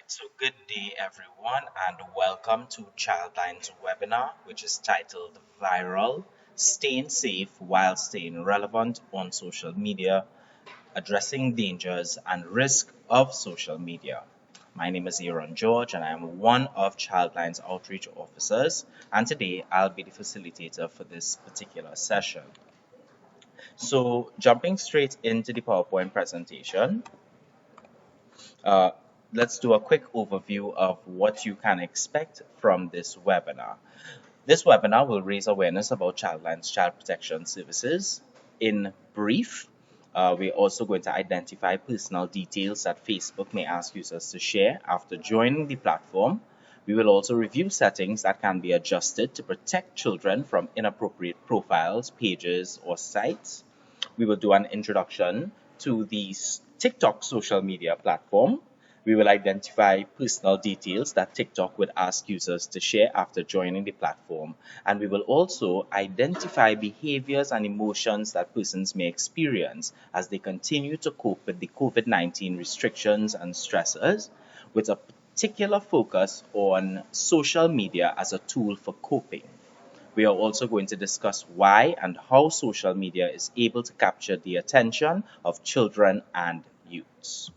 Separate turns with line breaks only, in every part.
So, good day, everyone, and welcome to ChildLine's webinar, which is titled Viral Staying Safe While Staying Relevant on Social Media, Addressing Dangers and Risk of Social Media. My name is Aaron George, and I am one of ChildLine's outreach officers, and today I'll be the facilitator for this particular session. So, jumping straight into the PowerPoint presentation, uh, let's do a quick overview of what you can expect from this webinar. This webinar will raise awareness about ChildLine's child protection services. In brief, we're also going to identify personal details that Facebook may ask users to share after joining the platform. We will also review settings that can be adjusted to protect children from inappropriate profiles, pages, or sites. We will do an introduction to the TikTok social media platform. We will identify personal details that TikTok would ask users to share after joining the platform. And we will also identify behaviors and emotions that persons may experience as they continue to cope with the COVID-19 restrictions and stressors, with a particular focus on social media as a tool for coping. We are also going to discuss why and how social media is able to capture the attention of children and youths.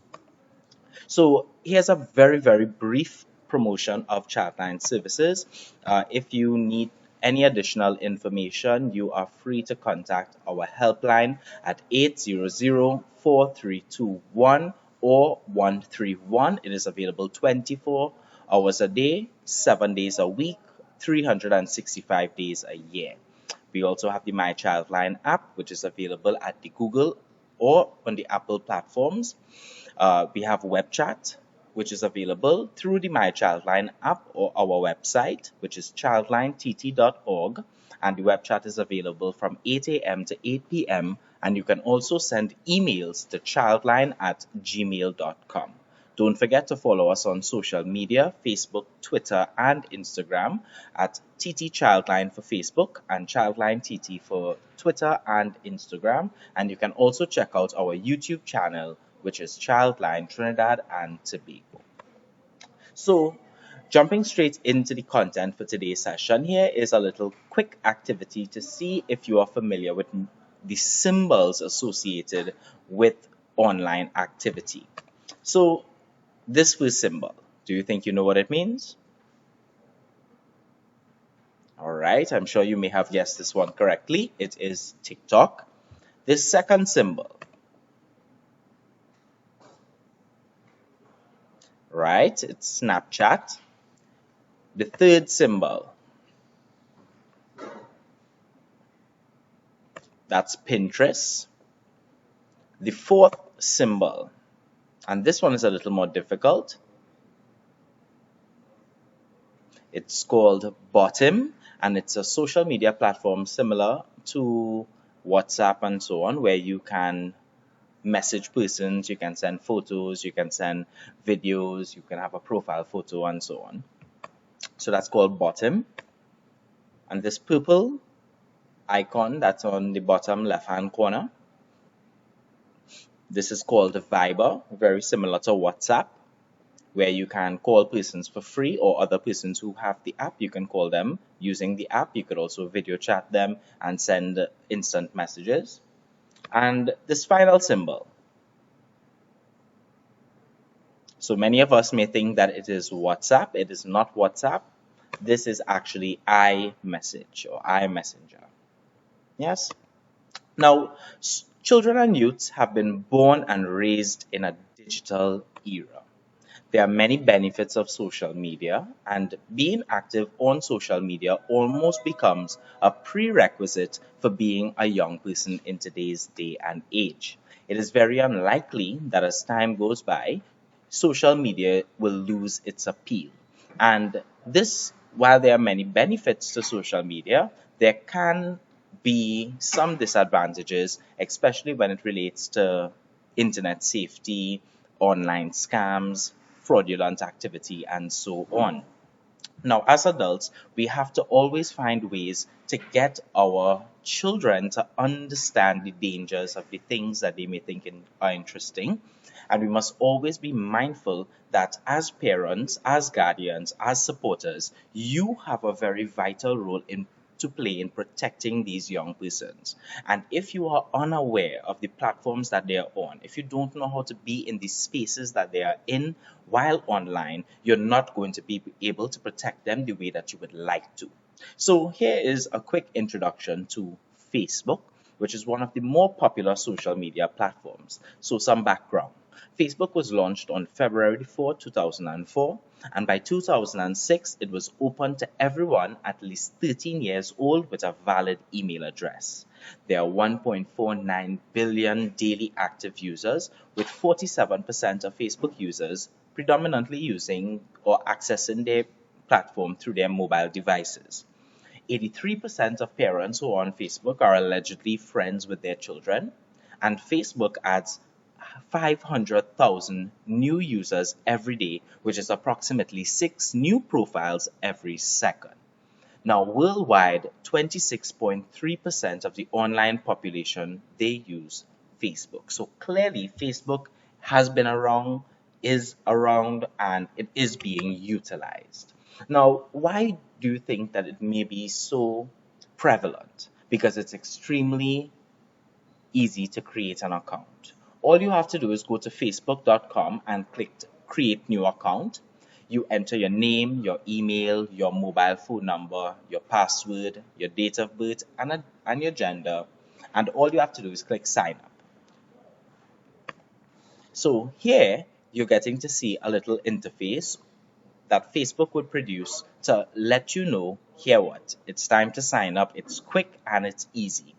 So here's a very brief promotion of ChildLine services. If you need any additional information, you are free to contact our helpline at 800-4321 or 131. It is available 24 hours a day, 7 days a week, 365 days a year. We also have the My ChildLine app, which is available at the Google or on the Apple platforms. We have web chat, which is available through the My ChildLine app or our website, which is childlineTT.org. And the web chat is available from 8 a.m. to 8 p.m. And you can also send emails to childline@gmail.com. Don't forget to follow us on social media, Facebook, Twitter, and Instagram at TT Childline for Facebook and Childline TT for Twitter and Instagram. And you can also check out our YouTube channel, which is ChildLine Trinidad and Tobago. So, jumping straight into the content for today's session, here is a little quick activity to see if you are familiar with the symbols associated with online activity. So, this first symbol, do you think you know what it means? All right, I'm sure you may have guessed this one correctly. It is TikTok. This second symbol, right, it's Snapchat. The third symbol, that's Pinterest. The fourth symbol, and this one is a little more difficult, it's called Bottom, and it's a social media platform similar to WhatsApp and so on, where you can message persons, you can send photos, you can send videos, you can have a profile photo and so on. So that's called Bottom. And this purple icon that's on the bottom left hand corner, this is called Viber, very similar to WhatsApp, where you can call persons for free, or other persons who have the app, you can call them using the app. You could also video chat them and send instant messages. And this final symbol, so many of us may think that it is WhatsApp. It is not WhatsApp. This is actually iMessage or iMessenger. Yes. Now, children and youths have been born and raised in a digital era. There are many benefits of social media, and being active on social media almost becomes a prerequisite for being a young person in today's day and age. It is very unlikely that as time goes by, social media will lose its appeal. And this, while there are many benefits to social media, there can be some disadvantages, especially when it relates to internet safety, online scams, fraudulent activity, and so on. Now, as adults, we have to always find ways to get our children to understand the dangers of the things that they may think are interesting. And we must always be mindful that as parents, as guardians, as supporters, you have a very vital role to play in protecting these young persons. And if you are unaware of the platforms that they are on, if you don't know how to be in the spaces that they are in while online, you're not going to be able to protect them the way that you would like to. So here is a quick introduction to Facebook, which is one of the more popular social media platforms. So some background. Facebook was launched on February 4, 2004, and by 2006, it was open to everyone at least 13 years old with a valid email address. There are 1.49 billion daily active users, with 47% of Facebook users predominantly using or accessing their platform through their mobile devices. 83% of parents who are on Facebook are allegedly friends with their children, and Facebook adds 500,000 new users every day, which is approximately 6 new profiles every second. Now, worldwide, 26.3% of the online population, they use Facebook. So clearly, Facebook has been around, is around, and it is being utilized. Now, why do you think that it may be so prevalent? Because it's extremely easy to create an account. All you have to do is go to facebook.com and click create new account. You enter your name, your email, your mobile phone number, your password, your date of birth, and your gender. And all you have to do is click sign up. So here you're getting to see a little interface that Facebook would produce to let you know, here what, it's time to sign up, it's quick and it's easy.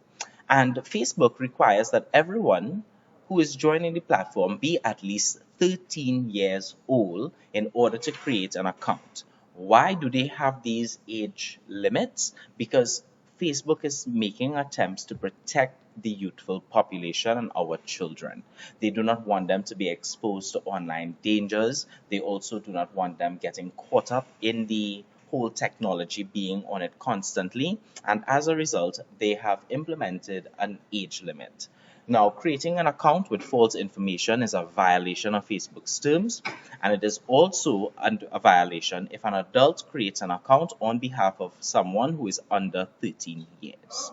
And Facebook requires that everyone who is joining the platform be at least 13 years old in order to create an account. Why do they have these age limits? Because Facebook is making attempts to protect the youthful population and our children. They do not want them to be exposed to online dangers. They also do not want them getting caught up in the whole technology being on it constantly. And as a result, they have implemented an age limit. Now, creating an account with false information is a violation of Facebook's terms, and it is also a violation if an adult creates an account on behalf of someone who is under 13 years.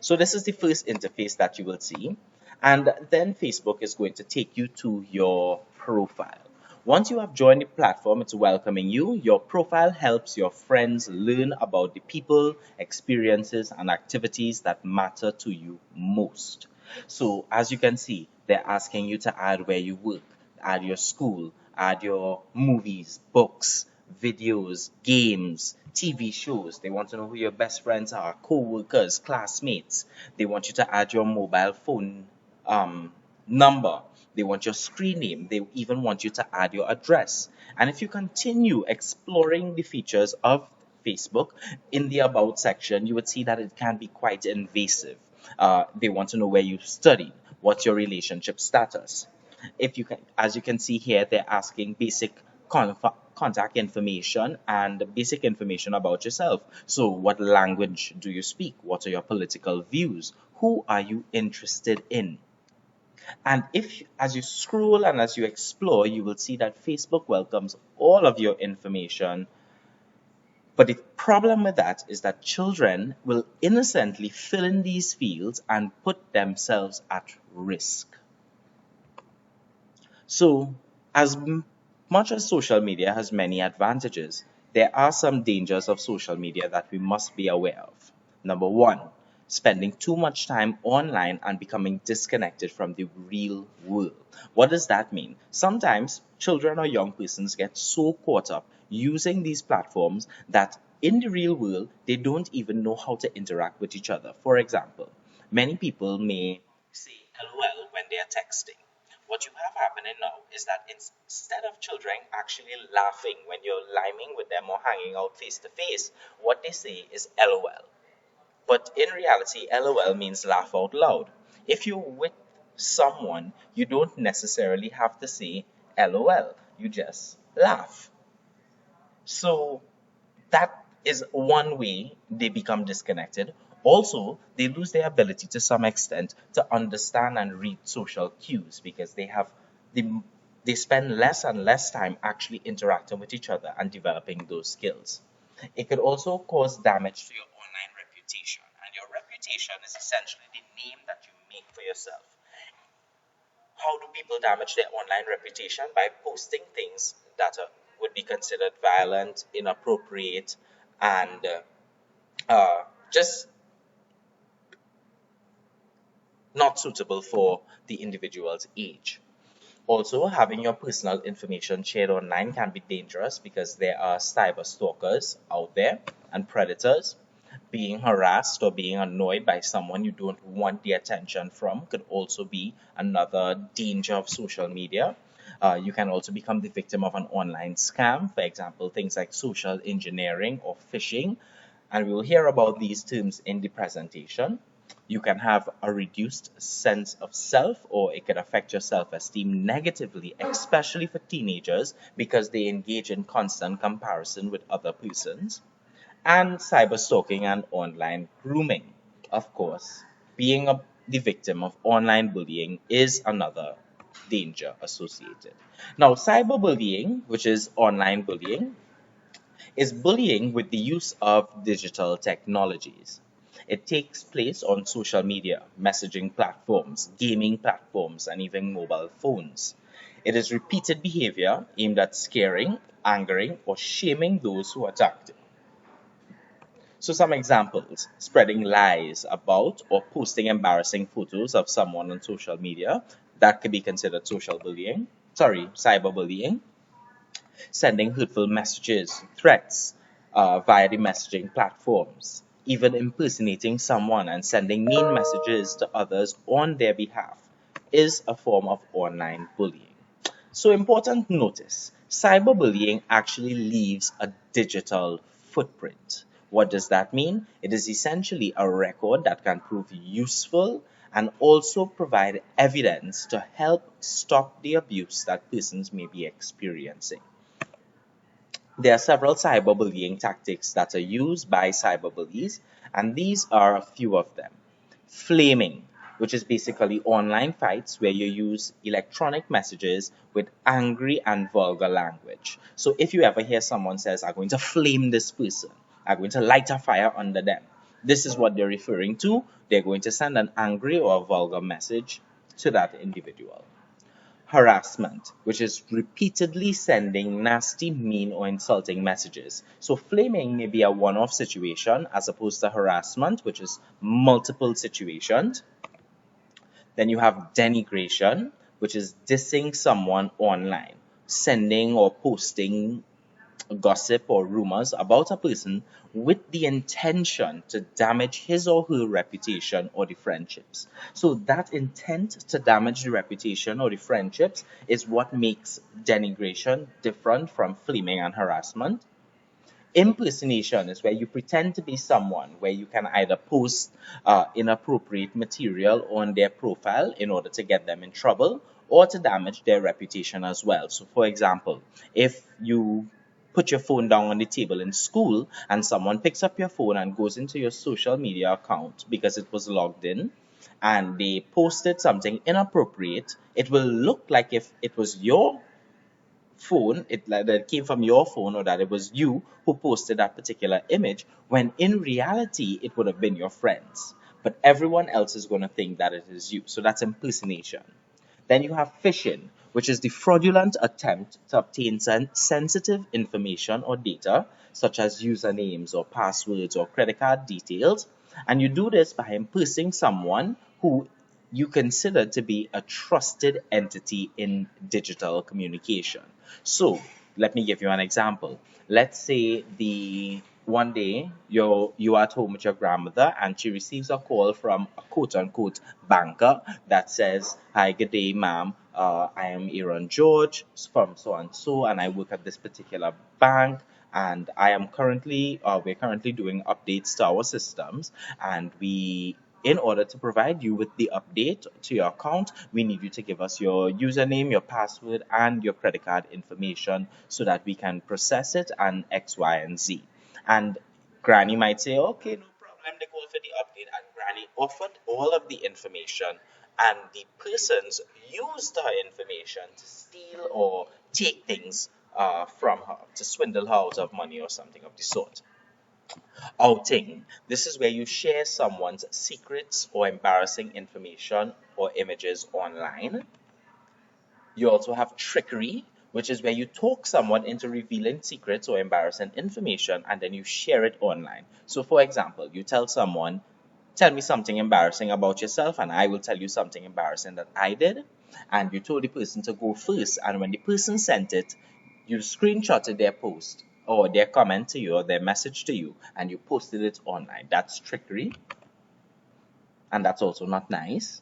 So this is the first interface that you will see, and then Facebook is going to take you to your profile. Once you have joined the platform, it's welcoming you. Your profile helps your friends learn about the people, experiences, and activities that matter to you most. So as you can see, they're asking you to add where you work, add your school, add your movies, books, videos, games, TV shows. They want to know who your best friends are, co-workers, classmates. They want you to add your mobile phone number. They want your screen name. They even want you to add your address. And if you continue exploring the features of Facebook in the About section, you would see that it can be quite invasive. They want to know where you studied, what's your relationship status. If you can, as you can see here, they're asking basic contact information and basic information about yourself. So what language do you speak? What are your political views? Who are you interested in? And if as you scroll and as you explore, you will see that Facebook welcomes all of your information. But the problem with that is that children will innocently fill in these fields and put themselves at risk. So as much as social media has many advantages, there are some dangers of social media that we must be aware of. Number one, spending too much time online and becoming disconnected from the real world. What does that mean? Sometimes children or young persons get so caught up using these platforms that in the real world, they don't even know how to interact with each other. For example, many people may say LOL when they are texting. What you have happening now is that instead of children actually laughing when you're liming with them or hanging out face to face, what they say is LOL. But in reality, LOL means laugh out loud. If you're with someone, you don't necessarily have to say LOL. You just laugh. So that is one way they become disconnected. Also, they lose their ability to some extent to understand and read social cues because they, they spend less and less time actually interacting with each other and developing those skills. It could also cause damage to your online reputation, and your reputation is essentially the name that you make for yourself. How do people damage their online reputation? By posting things that would be considered violent, inappropriate, and just not suitable for the individual's age. Also, having your personal information shared online can be dangerous because there are cyber stalkers out there and predators. Being harassed or being annoyed by someone you don't want the attention from could also be another danger of social media. You can also become the victim of an online scam, for example, things like social engineering or phishing. And we will hear about these terms in the presentation. You can have a reduced sense of self, or it can affect your self esteem negatively, especially for teenagers because they engage in constant comparison with other persons. And cyber stalking and online grooming. Of course, being the victim of online bullying is another danger associated. Now, cyberbullying, which is online bullying, is bullying with the use of digital technologies. It takes place on social media, messaging platforms, gaming platforms, and even mobile phones. It is repeated behavior aimed at scaring, angering, or shaming those who attacked. So, some examples: spreading lies about or posting embarrassing photos of someone on social media. That could be considered social bullying. Sorry, cyberbullying. Sending hurtful messages, threats via the messaging platforms, even impersonating someone and sending mean messages to others on their behalf is a form of online bullying. So, important notice: cyberbullying actually leaves a digital footprint. What does that mean? It is essentially a record that can prove useful and also provide evidence to help stop the abuse that persons may be experiencing. There are several cyberbullying tactics that are used by cyberbullies, and these are a few of them. Flaming, which is basically online fights where you use electronic messages with angry and vulgar language. So if you ever hear someone says, "I'm going to flame this person, I'm going to light a fire under them," this is what they're referring to. They're going to send an angry or a vulgar message to that individual. Harassment, which is repeatedly sending nasty, mean, or insulting messages. So, flaming may be a one off situation as opposed to harassment, which is multiple situations. Then you have denigration, which is dissing someone online, sending or posting gossip or rumors about a person with the intention to damage his or her reputation or the friendships. So, that intent to damage the reputation or the friendships is what makes denigration different from flaming and harassment. Impersonation is where you pretend to be someone, where you can either post inappropriate material on their profile in order to get them in trouble or to damage their reputation as well. So, for example, if you put your phone down on the table in school and someone picks up your phone and goes into your social media account because it was logged in and they posted something inappropriate, it will look like if it was your phone, it like that it came from your phone or that it was you who posted that particular image, when in reality it would have been your friends. But everyone else is going to think that it is you. So that's impersonation. Then you have phishing, which is the fraudulent attempt to obtain sensitive information or data, such as usernames or passwords or credit card details. And you do this by impersonating someone who you consider to be a trusted entity in digital communication. So, let me give you an example. Let's say the one day you're at home with your grandmother and she receives a call from a quote unquote banker that says, "Hi, good day, ma'am. I am Aaron George from so and so, and I work at this particular bank. And we're currently doing updates to our systems, and in order to provide you with the update to your account, we need you to give us your username, your password, and your credit card information so that we can process it and X, Y, and Z." And Granny might say, "Okay, no problem, they called for the update, and Granny offered all of the information, and the persons used her information to steal or take things from her, to swindle her out of money or something of the sort. Outing. This is where you share someone's secrets or embarrassing information or images online. You also have trickery, which is where you talk someone into revealing secrets or embarrassing information and then you share it online. So, for example, you tell someone, tell me something embarrassing about yourself, and I will tell you something embarrassing that I did. And you told the person to go first, and when the person sent it, you screenshotted their post or their comment to you or their message to you, and you posted it online. That's trickery, and that's also not nice.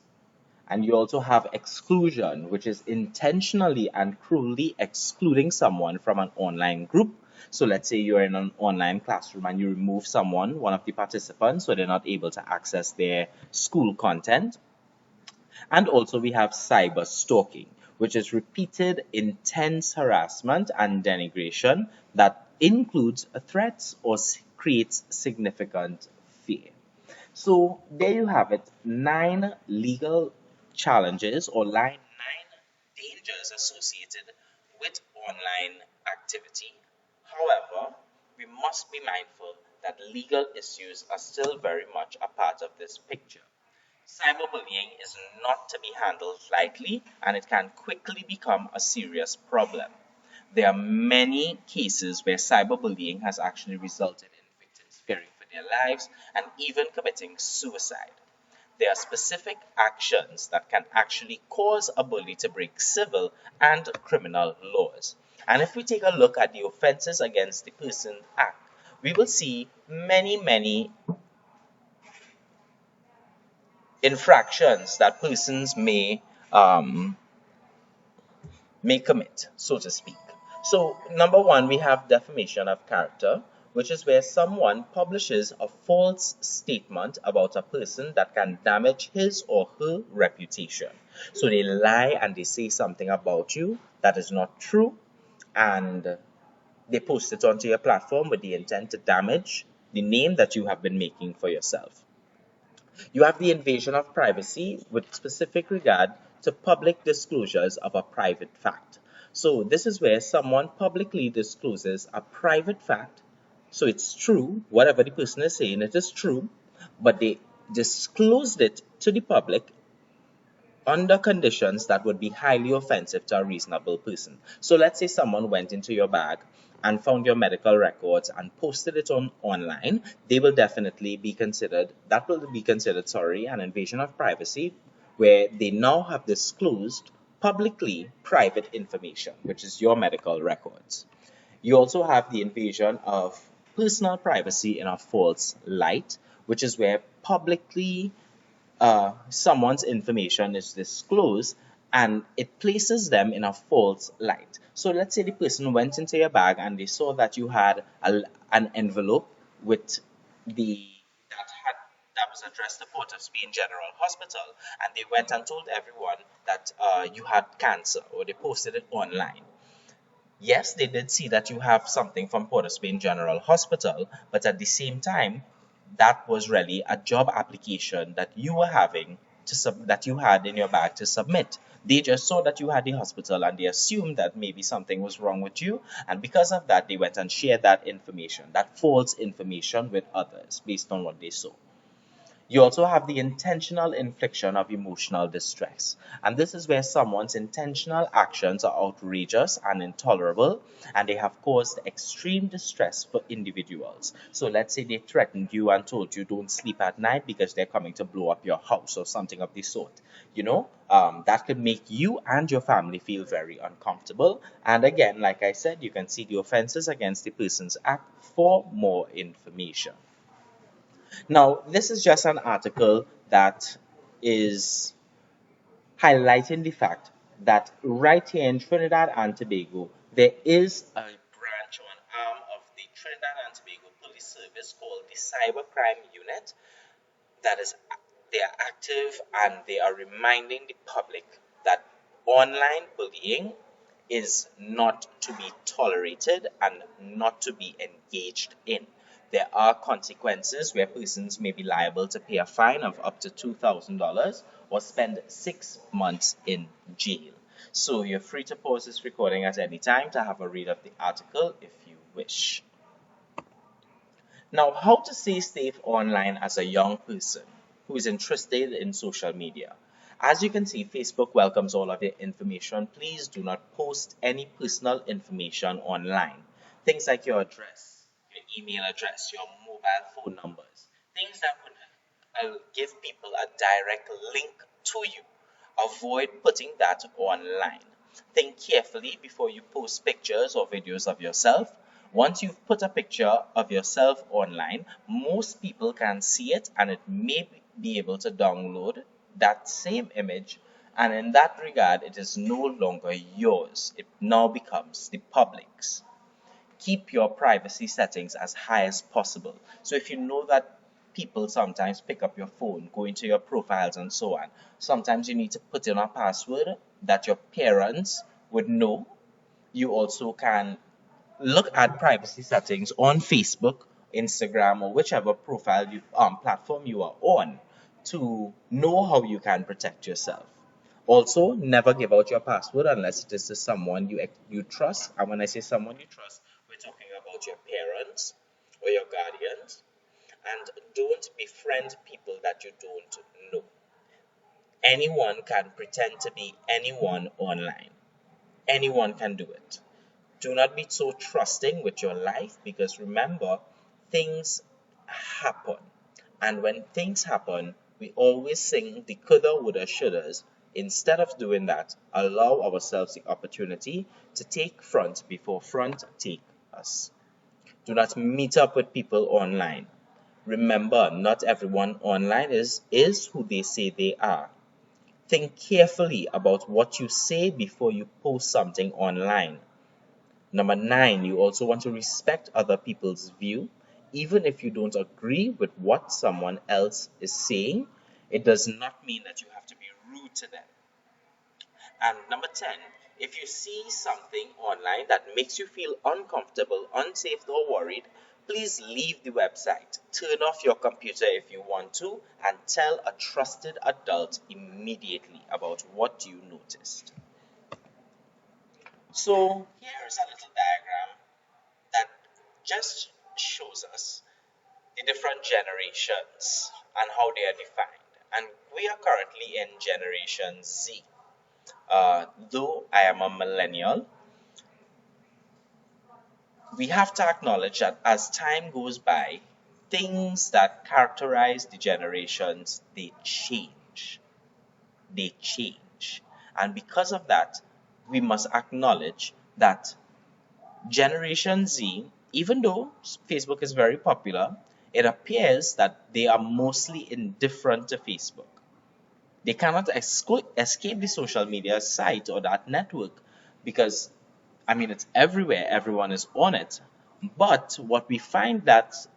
And you also have exclusion, which is intentionally and cruelly excluding someone from an online group. So let's say you're in an online classroom and you remove someone, one of the participants, so they're not able to access their school content. And also we have cyber stalking, which is repeated intense harassment and denigration that includes threats or creates significant fear. So there you have it, 9 legal challenges or nine dangers associated with online activity. However, we must be mindful that legal issues are still very much a part of this picture. Cyberbullying is not to be handled lightly and it can quickly become a serious problem. There are many cases where cyberbullying has actually resulted in victims fearing for their lives and even committing suicide. There are specific actions that can actually cause a bully to break civil and criminal laws. And if we take a look at the Offences Against the Person Act, we will see many infractions that persons may commit, so to speak. So, number one, we have defamation of character, which is where someone publishes a false statement about a person that can damage his or her reputation. So, they lie and they say something about you that is not true, and they post it onto your platform with the intent to damage the name that you have been making for yourself. You have the invasion of privacy with specific regard to public disclosures of a private fact. So this is where someone publicly discloses a private fact. So it's true, whatever the person is saying, it is true, but they disclosed it to the public under conditions that would be highly offensive to a reasonable person. So let's say someone went into your bag and found your medical records and posted it online, they will definitely be considered, that will be considered, sorry, an invasion of privacy, where they now have disclosed publicly private information, which is your medical records. You also have the invasion of personal privacy in a false light, which is where publicly someone's information is disclosed and it places them in a false light. So let's say the person went into your bag and they saw that you had an envelope with the that was addressed to Port of Spain General Hospital, and they went and told everyone that you had cancer, or they posted it online. Yes, they did see that you have something from Port of Spain General Hospital, but at the same time, that was really a job application that you were having that you had in your bag to submit. They just saw that you had the hospital and they assumed that maybe something was wrong with you, and because of that, they went and shared that information, that false information, with others based on what they saw. You also have the intentional infliction of emotional distress. And this is where someone's intentional actions are outrageous and intolerable, and they have caused extreme distress for individuals. So let's say they threatened you and told you don't sleep at night because they're coming to blow up your house or something of the sort. That could make you and your family feel very uncomfortable. And again, like I said, you can see the Offences Against the Persons Act for more information. Now, this is just an article that is highlighting the fact that right here in Trinidad and Tobago, there is a branch or an arm of the Trinidad and Tobago Police Service called the Cybercrime Unit that is they are active and they are reminding the public that online bullying is not to be tolerated and not to be engaged in. There are consequences where persons may be liable to pay a fine of up to $2,000 or spend 6 months in jail. So you're free to pause this recording at any time to have a read of the article if you wish. Now, how to stay safe online as a young person who is interested in social media. As you can see, Facebook welcomes all of your information. Please do not post any personal information online. Things like your address, your email address, your mobile phone numbers, things that would give people a direct link to you. Avoid putting that online. Think carefully before you post pictures or videos of yourself. Once you've put a picture of yourself online, most people can see it and it may be able to download that same image, and in that regard, it is no longer yours. It now becomes the public's. Keep your privacy settings as high as possible. So if you know that people sometimes pick up your phone, go into your profiles and so on, sometimes you need to put in a password that your parents would know. You also can look at privacy settings on Facebook, Instagram, or whichever platform you are on to know how you can protect yourself. Also, never give out your password unless it is to someone you trust. And when I say someone you trust, we're talking about your parents or your guardians. And don't befriend people that you don't know. Anyone can pretend to be anyone online. Anyone can do it. Do not be so trusting with your life, because remember, things happen. And when things happen, we always sing the coulda, woulda, shouldas. Instead of doing that, allow ourselves the opportunity to take front before front take us. Do not meet up with people online. Remember, not everyone online is who they say they are. Think carefully about what you say before you post something online. Number 9, you also want to respect other people's view. Even if you don't agree with what someone else is saying, it does not mean that you have to be rude to them. And number 10, if you see something online that makes you feel uncomfortable, unsafe, or worried, please leave the website. Turn off your computer if you want to, and tell a trusted adult immediately about what you noticed. So here is a little diagram that just shows us the different generations and how they are defined. And we are currently in Generation Z. Though I am a millennial, we have to acknowledge that as time goes by, things that characterize the generations, they change. They change. And because of that, we must acknowledge that Generation Z, even though Facebook is very popular, it appears that they are mostly indifferent to Facebook. They cannot escape the social media site or that network because, I mean, it's everywhere. Everyone is on it. But what we find that's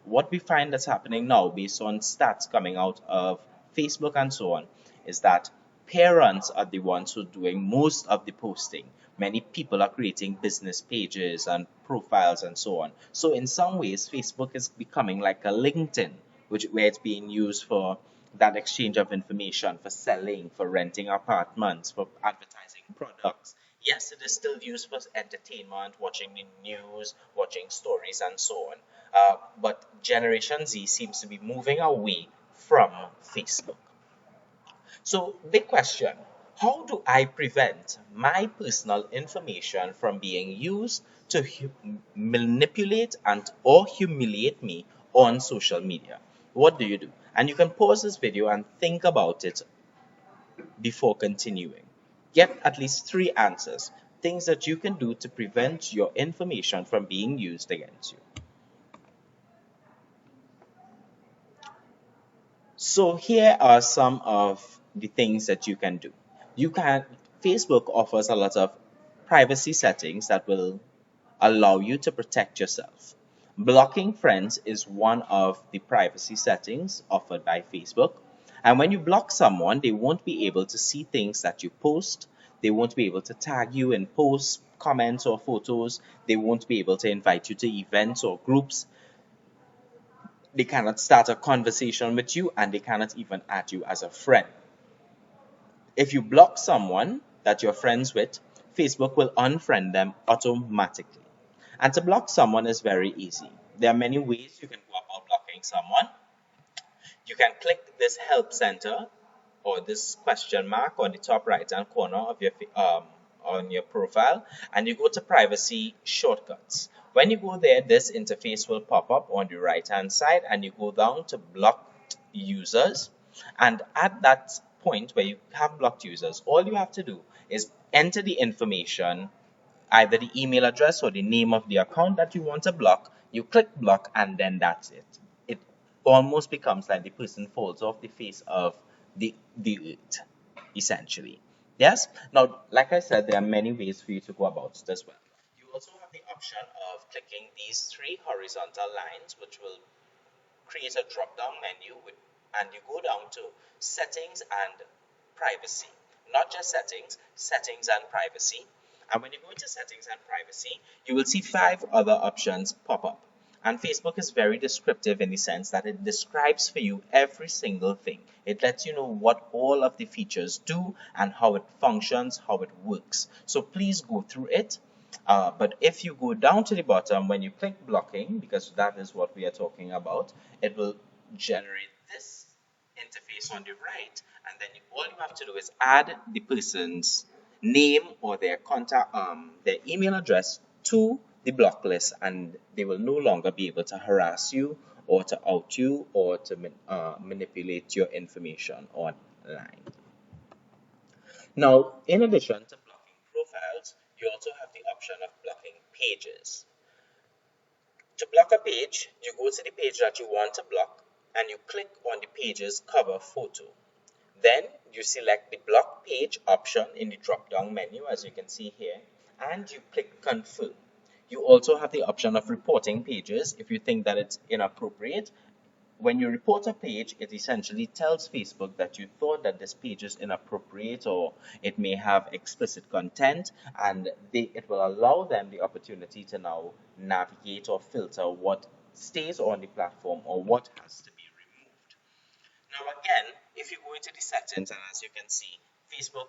happening now, based on stats coming out of Facebook and so on, is that parents are the ones who are doing most of the posting. Many people are creating business pages and profiles and so on. So in some ways, Facebook is becoming like a LinkedIn, where it's being used for that exchange of information, for selling, for renting apartments, for advertising products. Yes, it is still used for entertainment, watching the news, watching stories, and so on. But Generation Z seems to be moving away from Facebook. So, big question: how do I prevent my personal information from being used to manipulate and or humiliate me on social media? What do you do? And you can pause this video and think about it before continuing. Get at least 3 answers, things that you can do to prevent your information from being used against you. So here are some of the things that you can do. Facebook offers a lot of privacy settings that will allow you to protect yourself. Blocking friends is one of the privacy settings offered by Facebook. And when you block someone, they won't be able to see things that you post. They won't be able to tag you in posts, comments, or photos. They won't be able to invite you to events or groups. They cannot start a conversation with you, and they cannot even add you as a friend. If you block someone that you're friends with, Facebook will unfriend them automatically. And to block someone is very easy. There are many ways you can go about blocking someone. You can click this help center or this question mark on the top right hand corner of your on your profile, and you go to privacy shortcuts. When you go there, this interface will pop up on the right hand side, and you go down to blocked users. And at that point where you have blocked users, all you have to do is enter the information, either the email address or the name of the account that you want to block. You click block, and then that's it. It almost becomes like the person falls off the face of the earth, essentially. Yes. Now, like I said, there are many ways for you to go about it as well. You also have the option of clicking these three horizontal lines, which will create a drop down menu and you go down to settings and privacy. Not just settings, settings and privacy. And when you go into settings and privacy, you will see 5 other options pop up. And Facebook is very descriptive in the sense that it describes for you every single thing. It lets you know what all of the features do and how it functions, how it works. So please go through it. But if you go down to the bottom, when you click blocking, because that is what we are talking about, it will generate this interface on the right, and then all you have to do is add the person's name or their contact, their email address to the block list, and they will no longer be able to harass you or to out you or to manipulate your information online. Now, in addition to blocking profiles, you also have the option of blocking pages. To block a page, you go to the page that you want to block and you click on the page's cover photo. Then you select the block page option in the drop down menu, as you can see here, and you click confirm. You also have the option of reporting pages if you think that it's inappropriate. When you report a page, it essentially tells Facebook that you thought that this page is inappropriate or it may have explicit content, and it will allow them the opportunity to now navigate or filter what stays on the platform or what has to be removed. Now again, if you go into the settings, and as you can see, Facebook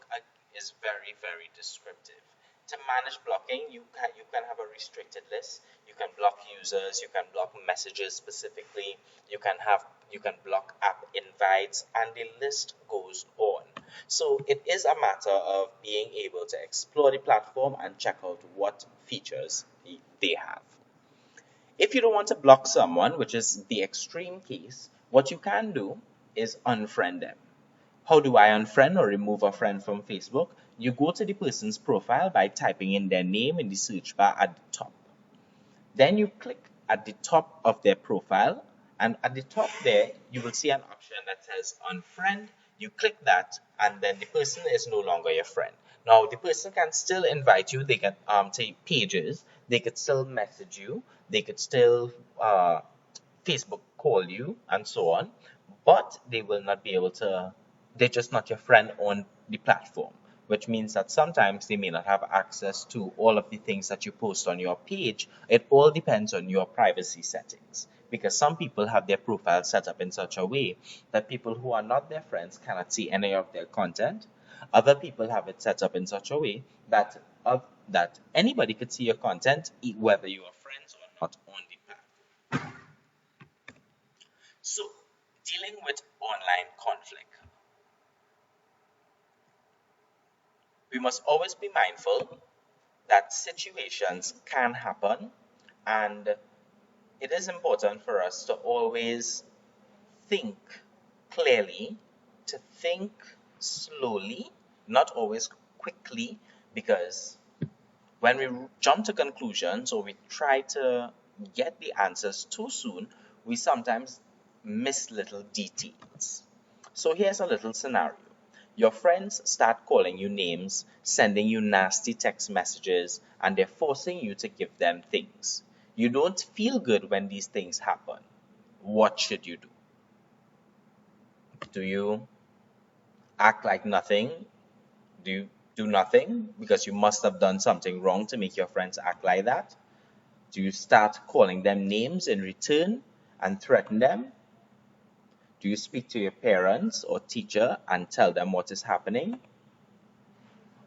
is very, very descriptive. To manage blocking, you can have a restricted list. You can block users. You can block messages specifically. You can block app invites, and the list goes on. So it is a matter of being able to explore the platform and check out what features they have. If you don't want to block someone, which is the extreme case, what you can do is unfriend them. How do I unfriend or remove a friend from Facebook? You go to the person's profile by typing in their name in the search bar at the top. Then you click at the top of their profile, and at the top there, you will see an option that says unfriend. You click that, and then the person is no longer your friend. Now, the person can still invite you. They can take pages. They could still message you. They could still Facebook call you, and so on. But they will not be able to, they're just not your friend on the platform, which means that sometimes they may not have access to all of the things that you post on your page. It all depends on your privacy settings, because some people have their profiles set up in such a way that people who are not their friends cannot see any of their content. Other people have it set up in such a way that anybody could see your content, whether you are friends or not on the platform. So, dealing with online conflict. We must always be mindful that situations can happen, and it is important for us to always think clearly, to think slowly, not always quickly, because when we jump to conclusions or we try to get the answers too soon, we sometimes miss little details. So here's a little scenario. Your friends start calling you names, sending you nasty text messages, and they're forcing you to give them things. You don't feel good when these things happen. What should you do? Do you act like nothing? Do you do nothing because you must have done something wrong to make your friends act like that? Do you start calling them names in return? and threaten them? Do you speak to your parents or teacher and tell them what is happening?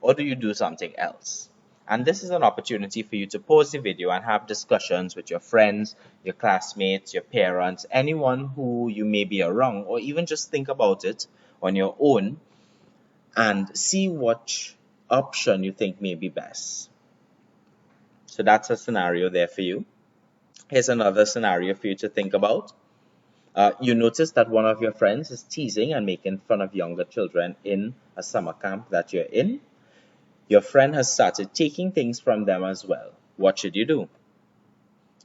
Or do you do something else? And this is an opportunity for you to pause the video and have discussions with your friends, your classmates, your parents, anyone who you may be around, or even just think about it on your own and see what option you think may be best. So that's a scenario there for you. Here's another scenario for you to think about. You notice that one of your friends is teasing and making fun of younger children in a summer camp that you're in. Your friend has started taking things from them as well. What should you do?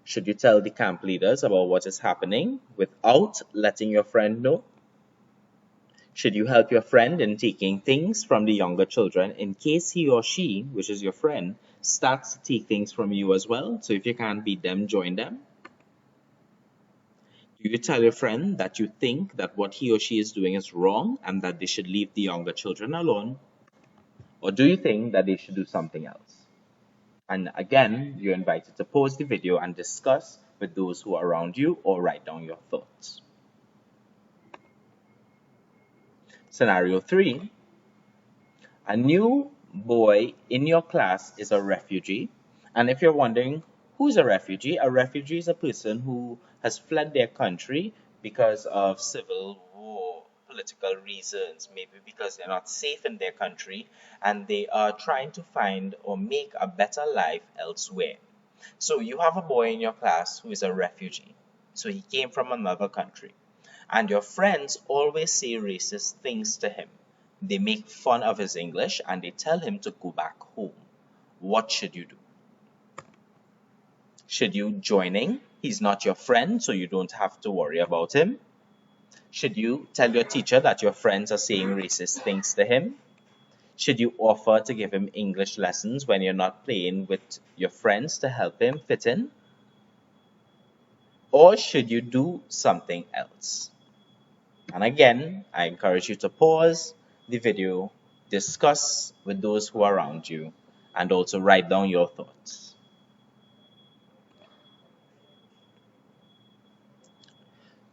Should you tell the camp leaders about what is happening without letting your friend know? Should you help your friend in taking things from the younger children in case he or she, which is your friend, starts to take things from you as well? So if you can't beat them, join them. Do you tell your friend that you think that what he or she is doing is wrong and that they should leave the younger children alone? Or do you think that they should do something else? And again, you're invited to pause the video and discuss with those who are around you or write down your thoughts. Scenario 3. A new boy in your class is a refugee. And if you're wondering, who's a refugee? A refugee is a person who has fled their country because of civil war, political reasons, maybe because they're not safe in their country and they are trying to find or make a better life elsewhere. So you have a boy in your class who is a refugee. So he came from another country. And your friends always say racist things to him. They make fun of his English and they tell him to go back home. What should you do? Should you join in? He's not your friend, so you don't have to worry about him. Should you tell your teacher that your friends are saying racist things to him? Should you offer to give him English lessons when you're not playing with your friends to help him fit in? Or should you do something else? And again, I encourage you to pause the video, discuss with those who are around you, and also write down your thoughts.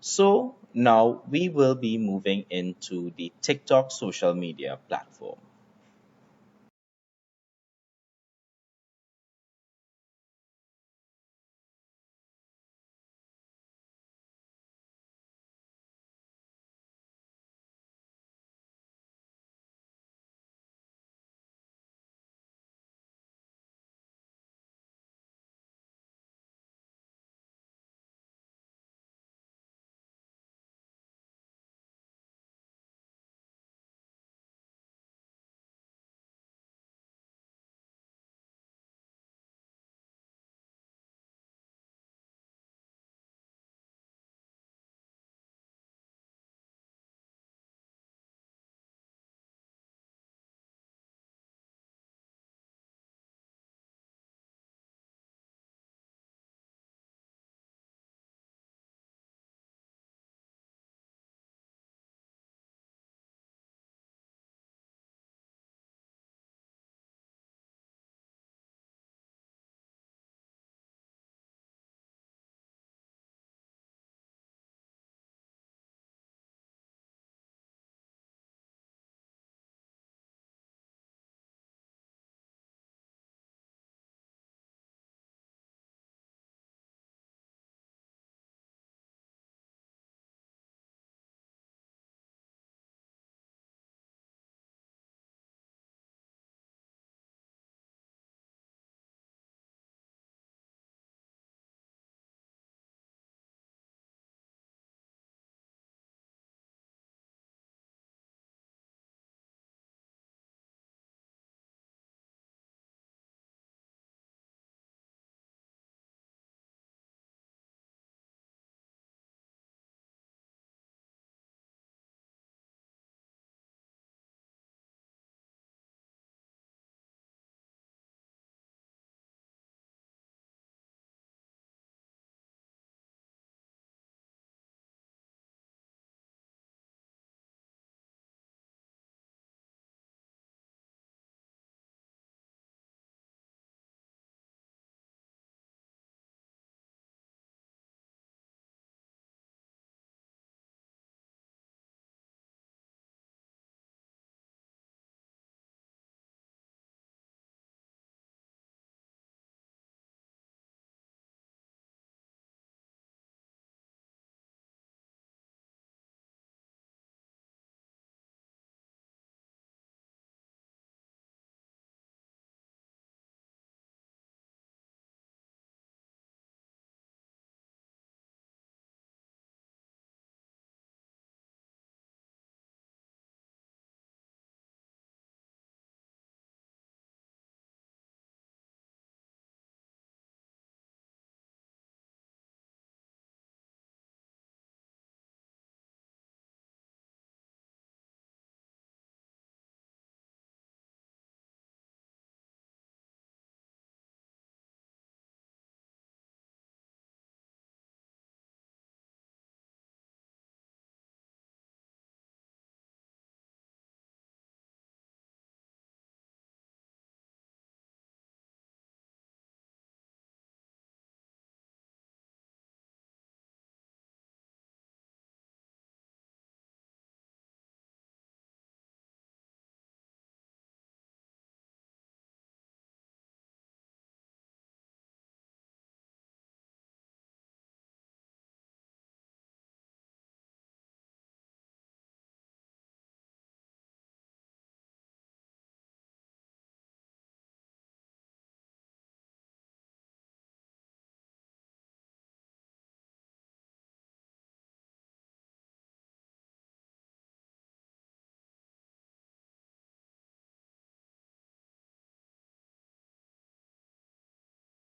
So now we will be moving into the TikTok social media platform.